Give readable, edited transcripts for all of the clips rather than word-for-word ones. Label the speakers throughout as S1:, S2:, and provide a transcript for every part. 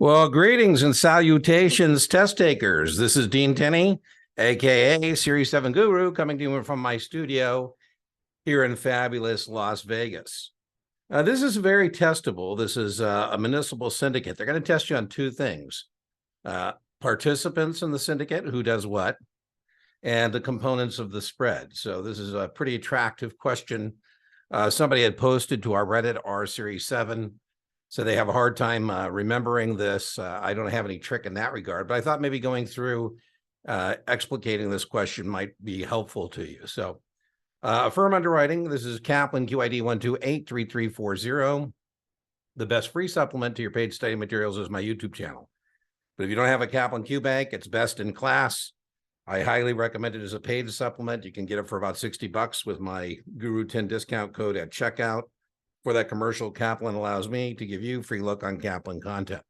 S1: Well, greetings and salutations, test takers. This is Dean Tenney, aka Series 7 Guru, coming to you from my studio here in fabulous Las Vegas. This is very testable. This is a municipal syndicate. They're going to test you on two things: participants in the syndicate, who does what, and the components of the spread. So this is a pretty attractive question. Somebody had posted to our Reddit R Series 7. So they have a hard time remembering this. I don't have any trick in that regard, but I thought maybe going through explicating this question might be helpful to you. So Affirm Underwriting, this is Kaplan QID 1283340. The best free supplement to your paid study materials is my YouTube channel. But if you don't have a Kaplan Q Bank, it's best in class. I highly recommend it as a paid supplement. You can get it for about $60 with my Guru 10 discount code at checkout. For that commercial, Kaplan allows me to give you free look on Kaplan content.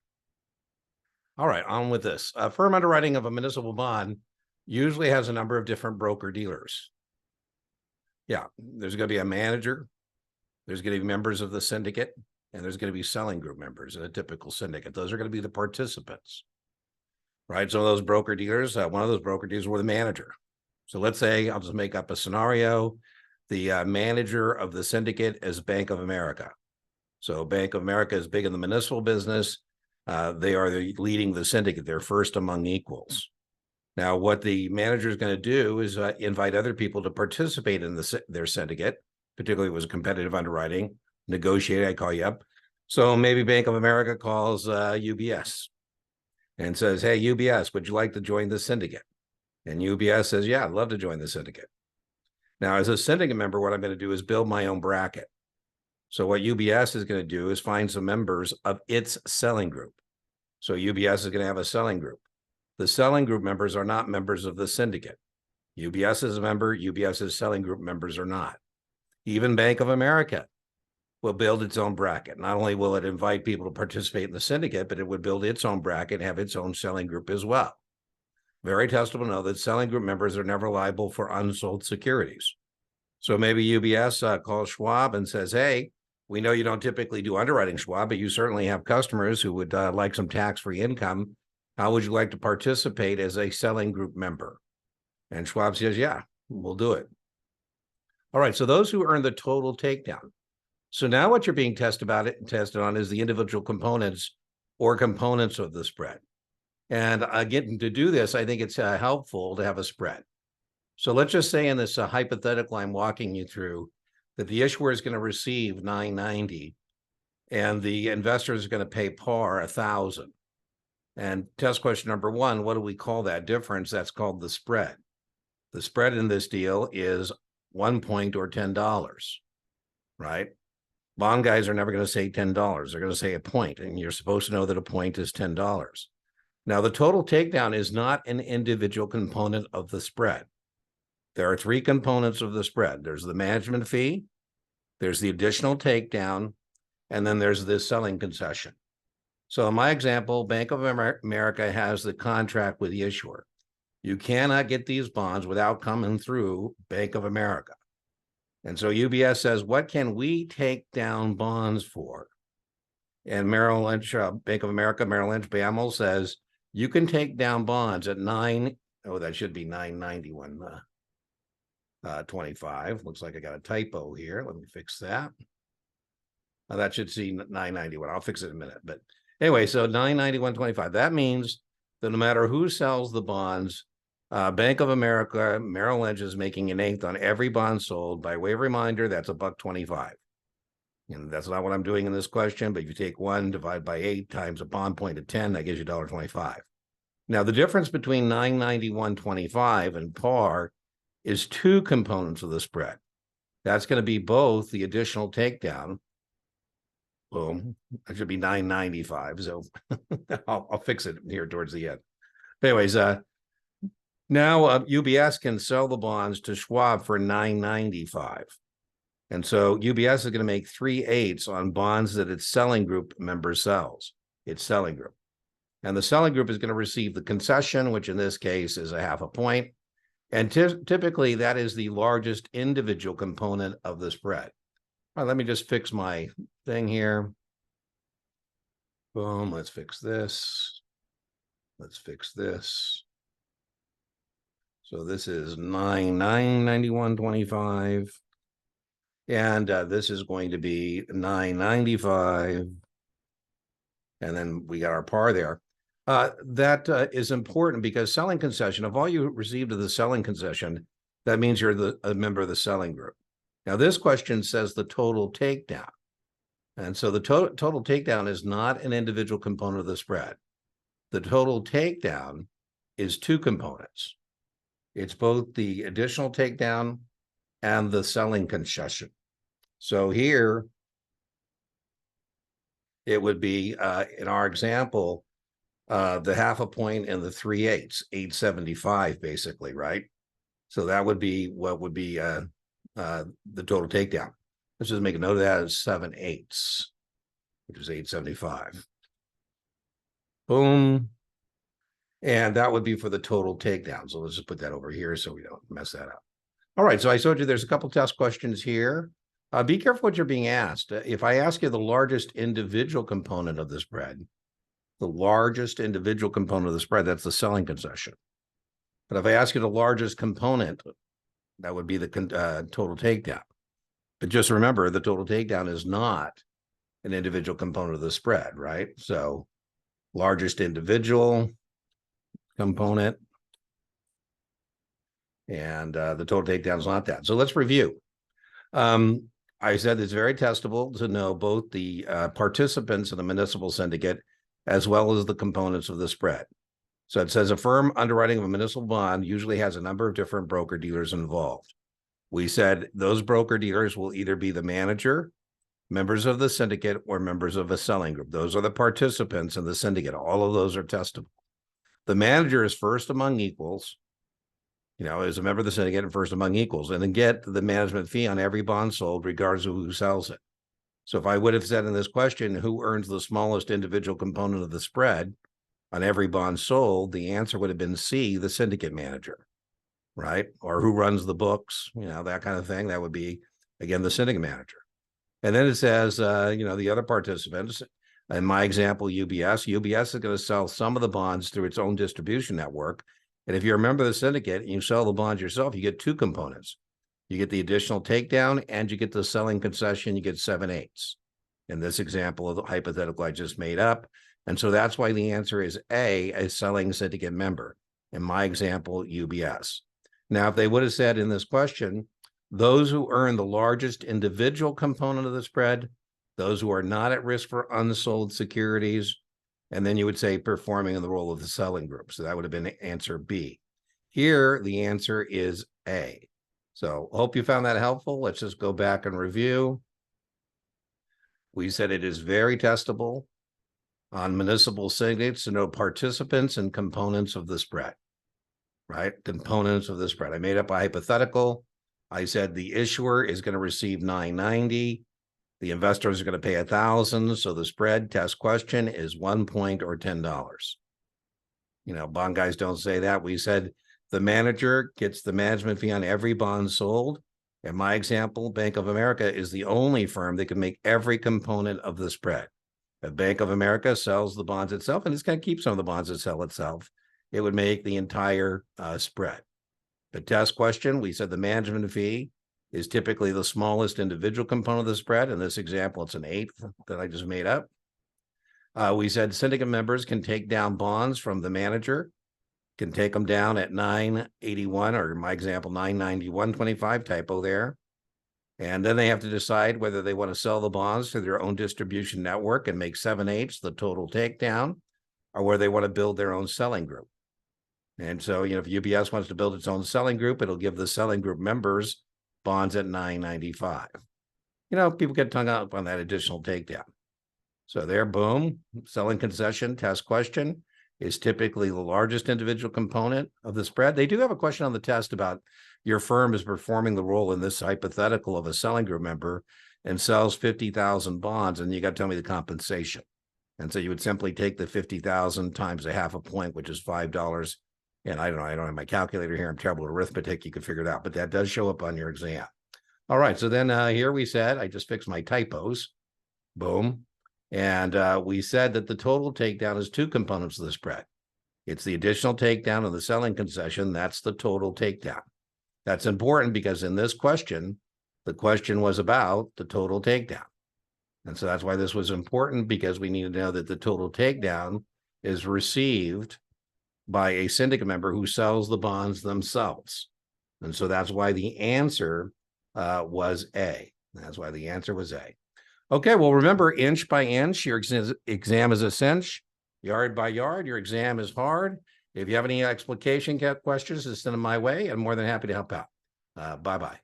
S1: All right, on with this. Firm underwriting of a municipal bond usually has a number of different broker dealers. Yeah, there's going to be a manager, there's going to be members of the syndicate, and there's going to be selling group members in a typical syndicate. Those are going to be the participants, right? So those broker dealers, one of those broker dealers were the manager. So let's say, I'll just make up a scenario. The manager of the syndicate is Bank of America. So Bank of America is big in the municipal business. They are leading the syndicate. They're first among equals. Now, what the manager is going to do is invite other people to participate in their syndicate, particularly if it was competitive underwriting, negotiate, I call you up. So maybe Bank of America calls UBS and says, hey, UBS, would you like to join the syndicate? And UBS says, yeah, I'd love to join the syndicate. Now, as a syndicate member, what I'm going to do is build my own bracket. So what UBS is going to do is find some members of its selling group. So UBS is going to have a selling group. The selling group members are not members of the syndicate. UBS is a member, UBS's selling group members are not. Even Bank of America will build its own bracket. Not only will it invite people to participate in the syndicate, but it would build its own bracket and have its own selling group as well. Very testable to know that selling group members are never liable for unsold securities. So maybe UBS calls Schwab and says, hey, we know you don't typically do underwriting, Schwab, but you certainly have customers who would like some tax-free income. How would you like to participate as a selling group member? And Schwab says, yeah, we'll do it. All right, so those who earn the total takedown. So now what you're being tested on is the individual components or components of the spread. And again, to do this, I think it's helpful to have a spread. So let's just say in this hypothetical I'm walking you through that the issuer is going to receive $990 and the investor is going to pay par $1,000. And test question number one, what do we call that difference? That's called the spread. The spread in this deal is 1 point or $10, right? Bond guys are never going to say $10. They're going to say a point, and you're supposed to know that a point is $10. Now, the total takedown is not an individual component of the spread. There are three components of the spread. There's the management fee, there's the additional takedown, and then there's this selling concession. So in my example, Bank of America has the contract with the issuer. You cannot get these bonds without coming through Bank of America. And so UBS says, what can we take down bonds for? And Merrill Lynch, Bank of America, Merrill Lynch, BAML says, you can take down bonds at that should be 991. 25. Looks like I got a typo here. Let me fix that. That should see 991. I'll fix it in a minute. But anyway, so 991.25. That means that no matter who sells the bonds, Bank of America, Merrill Lynch is making an eighth on every bond sold. By way of reminder, that's $1.25. And that's not what I'm doing in this question. But if you take 1, divide by 8 times a bond point of 10, that gives you $1.25. Now, the difference between 991.25 and par is two components of the spread. That's going to be both the additional takedown. Boom, that should be 995. So I'll fix it here towards the end. But anyways, now UBS can sell the bonds to Schwab for 995. And so UBS is going to make 3/8 on bonds that its selling group member sells. Its selling group. And the selling group is going to receive the concession, which in this case is 0.5 point. And typically, that is the largest individual component of the spread. All right, let me just fix my thing here. Boom, let's fix this. Let's fix this. So this is 9991.25. And this is going to be 995. And then we got our par there. That is important because selling concession, if all you received of the selling concession, that means you're a member of the selling group. Now, this question says the total takedown. And so the total takedown is not an individual component of the spread. The total takedown is two components. It's both the additional takedown and the selling concession. So here, it would be, in our example, the half a point and the 3/8, 875, basically, right? So that would be what would be the total takedown. Let's just make a note of that as 7/8, which is 875. Boom. And that would be for the total takedown. So let's just put that over here so we don't mess that up. All right, so I showed you there's a couple test questions here. Be careful what you're being asked. If I ask you the largest individual component of the spread, the largest individual component of the spread, that's the selling concession. But if I ask you the largest component, that would be the total takedown. But just remember, the total takedown is not an individual component of the spread, right? So largest individual component, and the total takedown is not that. So let's review. I said it's very testable to know both the participants in the municipal syndicate as well as the components of the spread. So it says a firm underwriting of a municipal bond usually has a number of different broker dealers involved. We said those broker dealers will either be the manager, members of the syndicate, or members of a selling group. Those are the participants in the syndicate. All of those are testable. The manager is first among equals, is a member of the syndicate and first among equals, and then get the management fee on every bond sold, regardless of who sells it. So if I would have said in this question, who earns the smallest individual component of the spread on every bond sold, the answer would have been C, the syndicate manager, right? Or who runs the books, that kind of thing. That would be, again, the syndicate manager. And then it says, the other participants, in my example, UBS is going to sell some of the bonds through its own distribution network. And if you're a member of the syndicate and you sell the bonds yourself, you get two components. You get the additional takedown and you get the selling concession, you get 7/8. In this example of the hypothetical I just made up. And so that's why the answer is a selling syndicate member. In my example, UBS. Now, if they would have said in this question, those who earn the largest individual component of the spread, those who are not at risk for unsold securities, and then you would say performing in the role of the selling group. So that would have been answer B. Here, the answer is A. So hope you found that helpful. Let's just go back and review. We said it is very testable on municipal syndicates to know participants and components of the spread, right? Components of the spread. I made up a hypothetical. I said the issuer is going to receive $990. The investors are going to pay $1,000. So the spread test question is 1 point or $10. Bond guys don't say that. We said the manager gets the management fee on every bond sold. In my example, Bank of America is the only firm that can make every component of the spread. If Bank of America sells the bonds itself, and it's going to keep some of the bonds that sell itself, it would make the entire spread. The test question, we said the management fee is typically the smallest individual component of the spread. In this example, it's 1/8 that I just made up. We said syndicate members can take down bonds from the manager, can take them down at 981, or in my example, 991.25, typo there. And then they have to decide whether they want to sell the bonds to their own distribution network and make 7/8 the total takedown, or where they want to build their own selling group. And so, if UBS wants to build its own selling group, it'll give the selling group members bonds at 995. People get hung up on that additional takedown. So there, boom, selling concession test question is typically the largest individual component of the spread. They do have a question on the test about your firm is performing the role in this hypothetical of a selling group member and sells 50,000 bonds, and you got to tell me the compensation. And so you would simply take the 50,000 times a half a point, which is $5. And I don't have my calculator here. I'm terrible at arithmetic. You can figure it out, but that does show up on your exam. All right. So then here we said, I just fixed my typos. Boom. And we said that the total takedown is two components of the spread. It's the additional takedown of the selling concession. That's the total takedown. That's important because in this question, the question was about the total takedown. And so that's why this was important, because we need to know that the total takedown is received by a syndicate member who sells the bonds themselves. And so that's why the answer was A. That's why the answer was A. Okay, well, remember, inch by inch, your exam is a cinch. Yard by yard, your exam is hard. If you have any explication questions, just send them my way. I'm more than happy to help out. Bye-bye.